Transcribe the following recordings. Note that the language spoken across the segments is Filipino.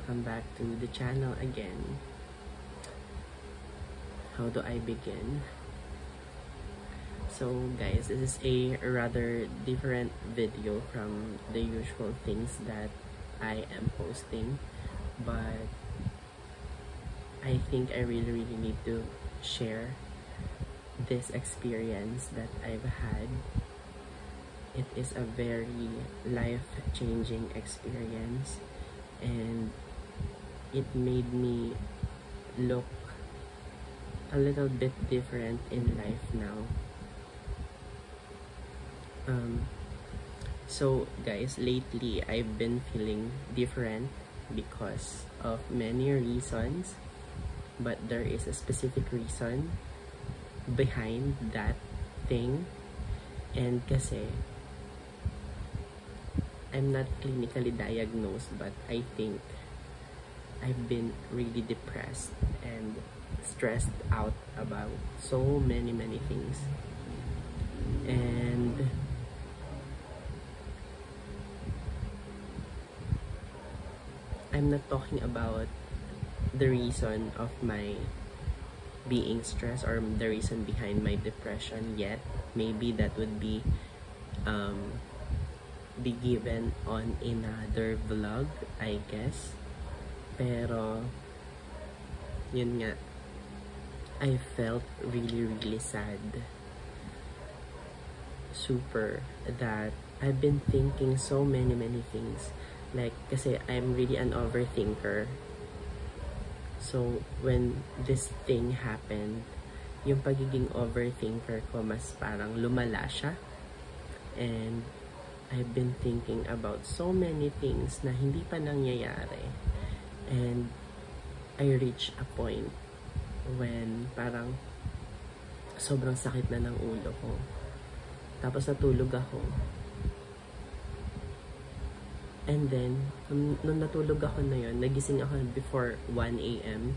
welcome back to the channel again. How do I begin? So guys, this is a rather different video from the usual things that I am posting, but I think I really need to share this experience that I've had. It is a very life-changing experience, and it made me look a little bit different in life now. So guys, lately I've been feeling different because of many reasons, but there is a specific reason behind that thing. And kasi I'm not clinically diagnosed, but I think I've been really depressed and stressed out about so many things. And I'm not talking about the reason of my being stressed or the reason behind my depression yet. Maybe that would be given on another vlog, I guess. Pero yun nga, I felt really sad, super, that I've been thinking so many things. Like, kasi I'm really an overthinker. So, when this thing happened, yung pagiging overthinker ko mas parang lumala siya. And I've been thinking about so many things na hindi pa nangyayari. And I reached a point when parang sobrang sakit na ng ulo ko. Tapos natulog ako. And then, nung natulog ako na yun, nagising ako before 1 AM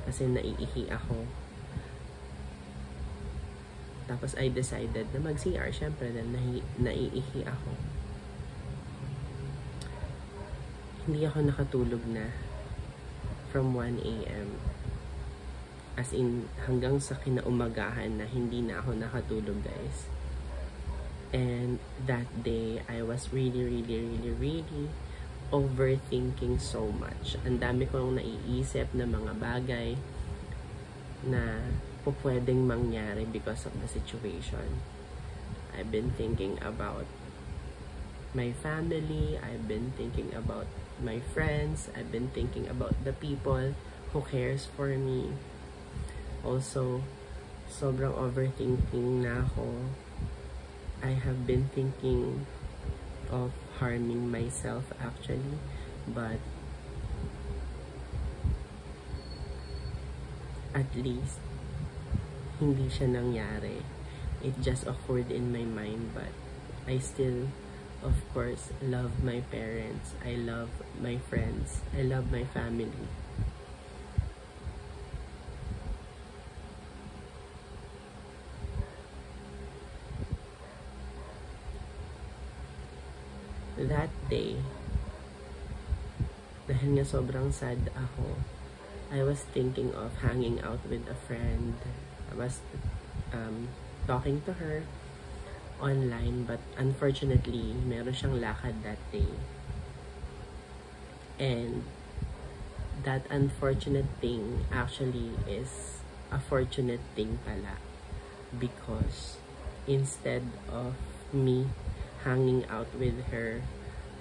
kasi naiihi ako. Tapos I decided na mag-CR, syempre, dahil naiihi ako. Hindi ako nakatulog na from 1 AM. As in, hanggang sa kinaumagahan na hindi na ako nakatulog, guys. And that day, I was really overthinking so much. Ang dami kong naiisip na mga bagay na pwedeng mangyari because of the situation. I've been thinking about my family. I've been thinking about my friends. I've been thinking about the people who cares for me. Also, sobrang overthinking na ako. I have been thinking of harming myself actually, but at least hindi siya nangyari. It just occurred in my mind, but I still, of course, love my parents. I love my friends. I love my family. That day, dahil nga sobrang sad ako, I was thinking of hanging out with a friend. I was talking to her online, but unfortunately, meron siyang lakad that day. And that unfortunate thing actually is a fortunate thing pala, because instead of me hanging out with her,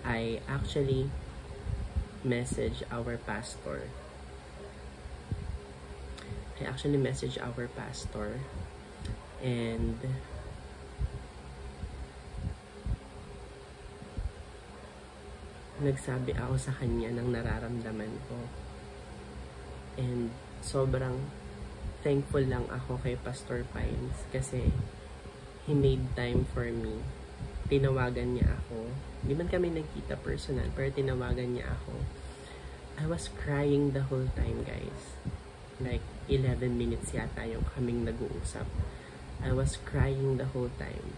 I actually messaged our pastor. And nagsabi ako sa kanya ng nararamdaman ko. And sobrang thankful lang ako kay Pastor Pines kasi he made time for me. Tinawagan niya ako. Di man kami nagkita personal, pero tinawagan niya ako. I was crying the whole time, guys. Like, 11 minutes yata yung kaming nag-uusap. I was crying the whole time.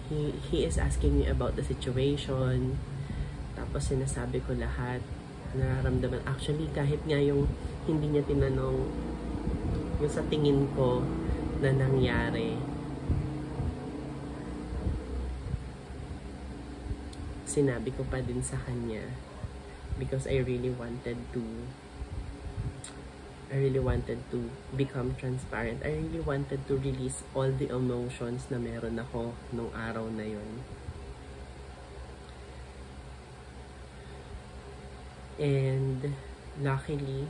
he is asking me about the situation. Tapos sinasabi ko lahat nararamdaman. Actually, kahit nga yung hindi niya tinanong, yung sa tingin ko na nangyari, sinabi ko pa din sa kanya because I really wanted to become transparent. I really wanted to release all the emotions na meron ako nung araw na yun. And luckily,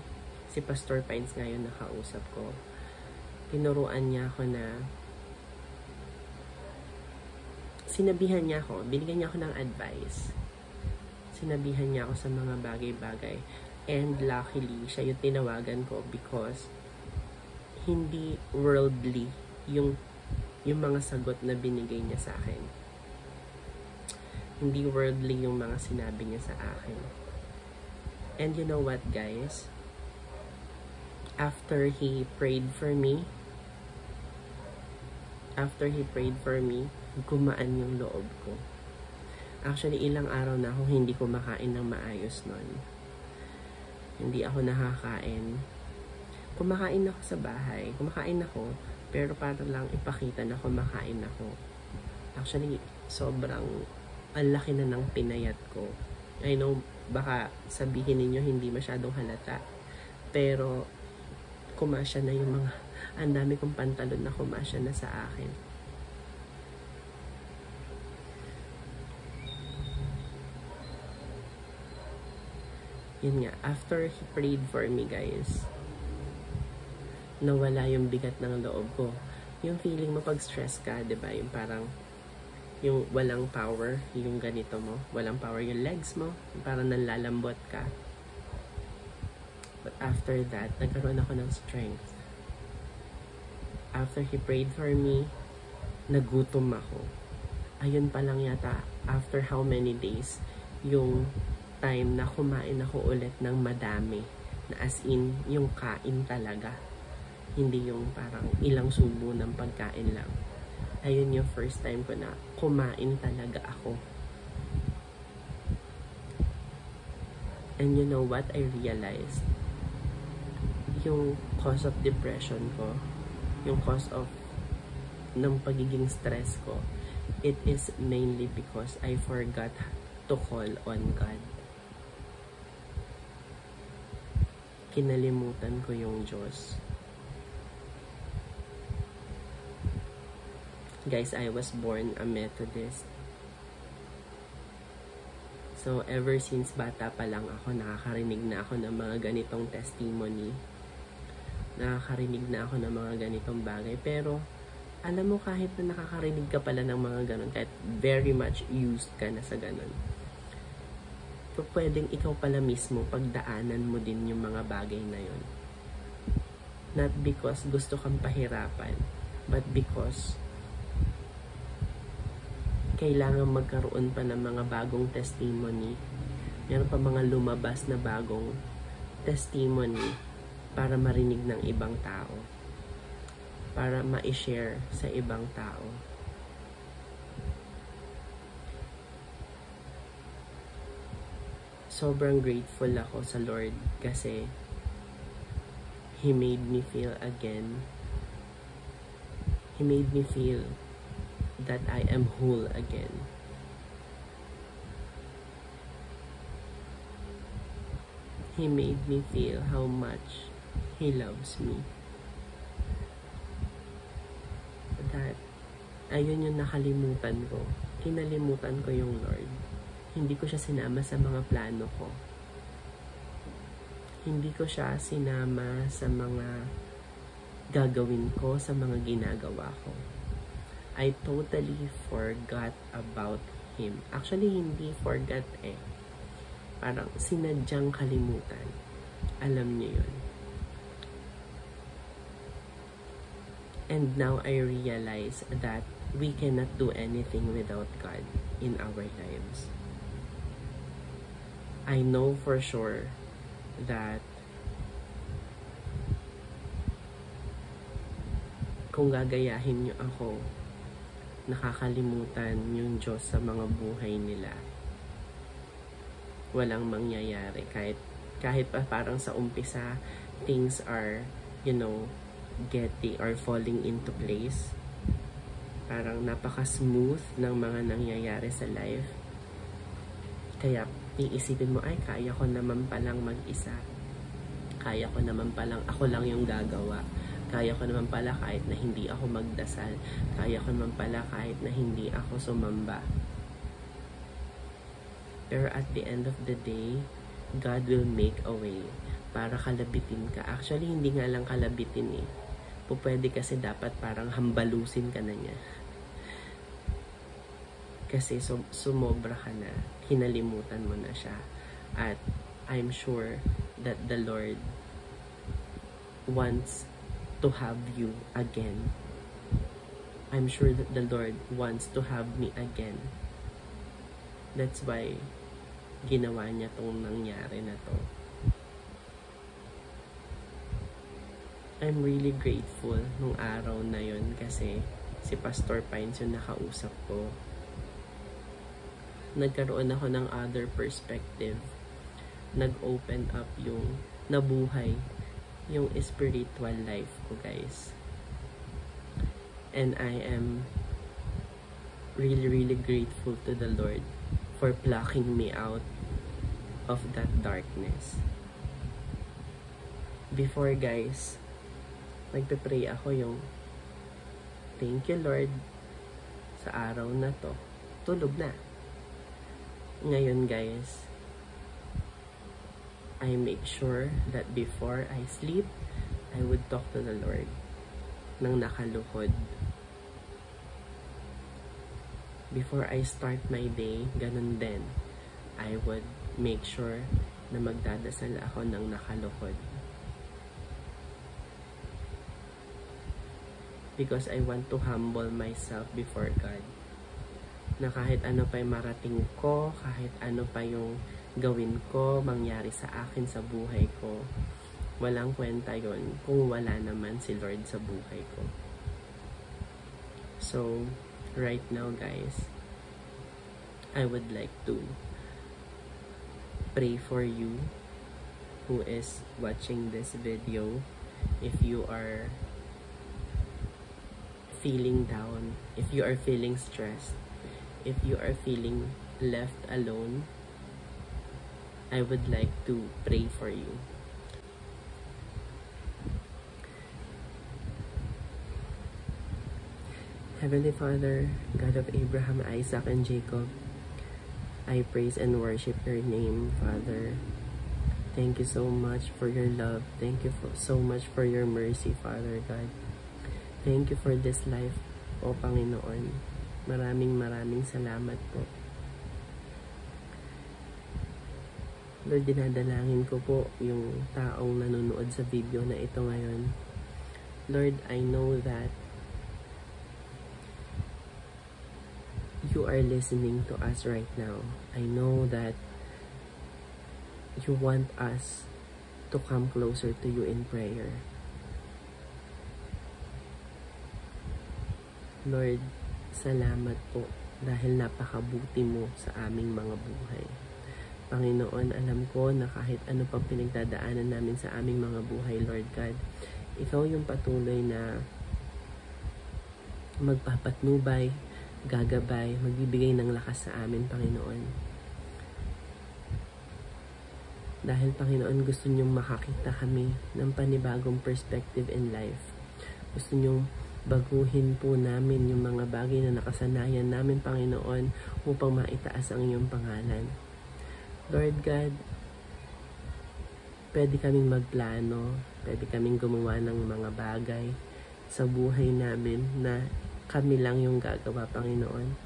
si Pastor Pines ngayon nakausap ko. Tinuruan niya ako na sinabihan niya ako, binigyan niya ako ng advice. Sinabihan niya ako sa mga bagay-bagay. And luckily, siya yung tinawagan ko because hindi worldly yung mga sagot na binigay niya sa akin. Hindi worldly yung mga sinabi niya sa akin. And you know what, guys? After he prayed for me, gumaan yung loob ko. Actually, ilang araw na ako hindi kumakain ng maayos nun. Hindi ako nakakain. Kumakain ako sa bahay. Kumakain ako, pero para lang ipakita na kumakain ako. Actually, sobrang ang laki na ng pinayat ko. I know, baka sabihin ninyo hindi masyadong halata. Pero, kumasya na yung mga, ang dami kong pantalon na kumasya na sa akin. Yun nga, after he prayed for me, guys, nawala yung bigat ng loob ko. Yung feeling mo pag stress ka, diba? Yung parang, yung walang power, yung ganito mo. Walang power yung legs mo. Yung parang nalalambot ka. But after that, nagkaroon ako ng strength. After he prayed for me, nagutom ako. Ayun pa lang yata, after how many days, yung time na kumain ako ulit ng madami. Na as in, yung kain talaga. Hindi yung parang ilang subo ng pagkain lang. Ayun yung first time ko na kumain talaga ako. And you know what I realized? Yung cause of depression ko, yung cause of ng pagiging stress ko, it is mainly because I forgot to call on God. Kinalimutan ko yung Diyos. Guys, I was born a Methodist. So, ever since bata pa lang ako, nakakarinig na ako ng mga ganitong testimony. Nakakarinig na ako ng mga ganitong bagay. Pero, alam mo, kahit na nakakarinig ka pala ng mga ganon, kahit very much used ka na sa ganon, pwedeng ikaw pala mismo pagdaanan mo din yung mga bagay na yun. Not because gusto kang pahirapan, but because kailangan magkaroon pa ng mga bagong testimony. Meron pa mga lumabas na bagong testimony para marinig ng ibang tao. Para ma-share sa ibang tao. Sobrang grateful ako sa Lord kasi He made me feel again. He made me feel that I am whole again. He made me feel how much He loves me. That, ayun yung nakalimutan ko. Kinalimutan ko yung Lord. Hindi ko siya sinama sa mga plano ko. Hindi ko siya sinama sa mga gagawin ko, sa mga ginagawa ko. I totally forgot about Him. Actually, hindi forgot eh. Parang sinadyang kalimutan. Alam niyo yun. And now I realize that we cannot do anything without God in our lives. I know for sure that kung gagayahin niyo ako, nakakalimutan yung Diyos sa mga buhay nila. Walang mangyayari. Kahit pa parang sa umpisa, things are, getting or falling into place. Parang napaka-smooth ng mga nangyayari sa life. Kaya, iisipin mo, ay, kaya ko naman palang mag-isa. Kaya ko naman palang, ako lang yung gagawa. Kaya ko naman pala kahit na hindi ako magdasal. Kaya ko naman pala kahit na hindi ako sumamba. Pero at the end of the day, God will make a way para kalabitin ka. Actually, hindi nga lang kalabitin eh. Pwede kasi dapat parang hambalusin ka na niya. Kasi sumobra ka na. Hinalimutan mo na siya. At I'm sure that the Lord wants to have you again. I'm sure that the Lord wants to have me again. That's why ginawa niya tong nangyari na to. I'm really grateful nung araw na yun kasi si Pastor Pines yung nakausap ko. Nagkaroon ako ng other perspective. Nag-open up yung nabuhay yung spiritual life ko, guys. And I am really, really grateful to the Lord for plucking me out of that darkness. Before, guys, nagpe-pray ako yung thank you, Lord, sa araw na to. Tulog na. Ngayon, guys, I make sure that before I sleep, I would talk to the Lord nang nakaluhod. Before I start my day, ganun din. I would make sure na magdadasal ako nang nakaluhod. Because I want to humble myself before God. Na kahit ano pa yung marating ko, kahit ano pa yung gawin ko, mangyari sa akin sa buhay ko, walang kwenta yon kung wala naman si Lord sa buhay ko. So, right now, guys, I would like to pray for you who is watching this video. If you are feeling down, if you are feeling stressed, if you are feeling left alone, I would like to pray for you. Heavenly Father, God of Abraham, Isaac, and Jacob, I praise and worship your name, Father. Thank you so much for your love. Thank you so much for your mercy, Father God. Thank you for this life, O Panginoon. Maraming salamat po. Lord, dinadalangin ko po yung taong nanonood sa video na ito ngayon. Lord, I know that you are listening to us right now. I know that you want us to come closer to you in prayer. Lord, salamat po dahil napakabuti mo sa aming mga buhay. Panginoon, alam ko na kahit ano pang pinagdadaanan namin sa aming mga buhay, Lord God, ikaw yung patuloy na magpapatnubay, gagabay, magbibigay ng lakas sa amin, Panginoon. Dahil, Panginoon, gusto niyong makakita kami ng panibagong perspective in life. Gusto niyong baguhin po namin yung mga bagay na nakasanayan namin, Panginoon, upang maitaas ang iyong pangalan. Lord God, pwede kaming magplano, pwede kaming gumawa ng mga bagay sa buhay namin na kami lang yung gagawa, Panginoon.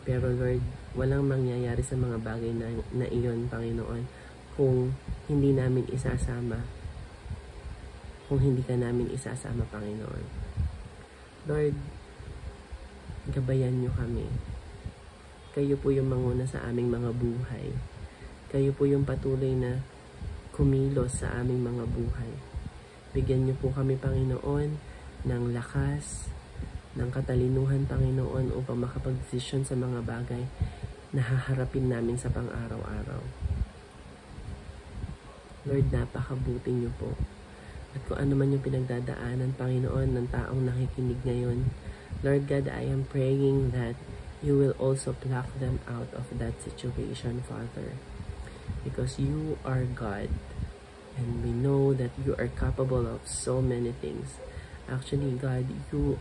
Pero Lord, walang mangyayari sa mga bagay na iyon, Panginoon, kung hindi namin isasama, kung hindi ka namin isasama, Panginoon. Lord, gabayan niyo kami. Kayo po yung manguna sa aming mga buhay. Kayo po yung patuloy na kumilos sa aming mga buhay. Bigyan niyo po kami, Panginoon, ng lakas, ng katalinuhan, Panginoon, upang makapag-desisyon sa mga bagay na haharapin namin sa pang-araw-araw. Lord, napakabuti niyo po. At kung ano man yung pinagdadaanan, Panginoon, ng taong nakikinig ngayon, Lord God, I am praying that you will also pluck them out of that situation, Father. Because you are God, and we know that you are capable of so many things. Actually, God, you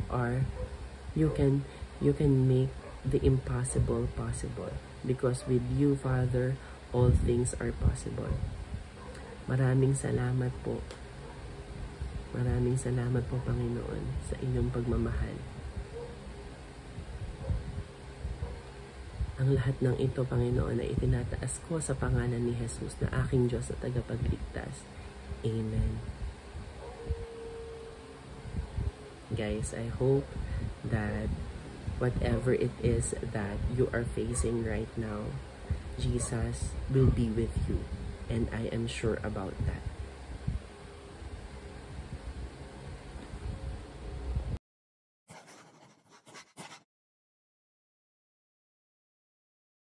can make the impossible possible. Because with you, Father, all things are possible. Maraming salamat po. Maraming salamat po, Panginoon, sa inyong pagmamahal. Ang lahat ng ito, Panginoon, ay itinataas ko sa pangalan ni Jesus na aking Diyos at tagapagligtas. Amen. Guys, I hope that whatever it is that you are facing right now, Jesus will be with you. And I am sure about that.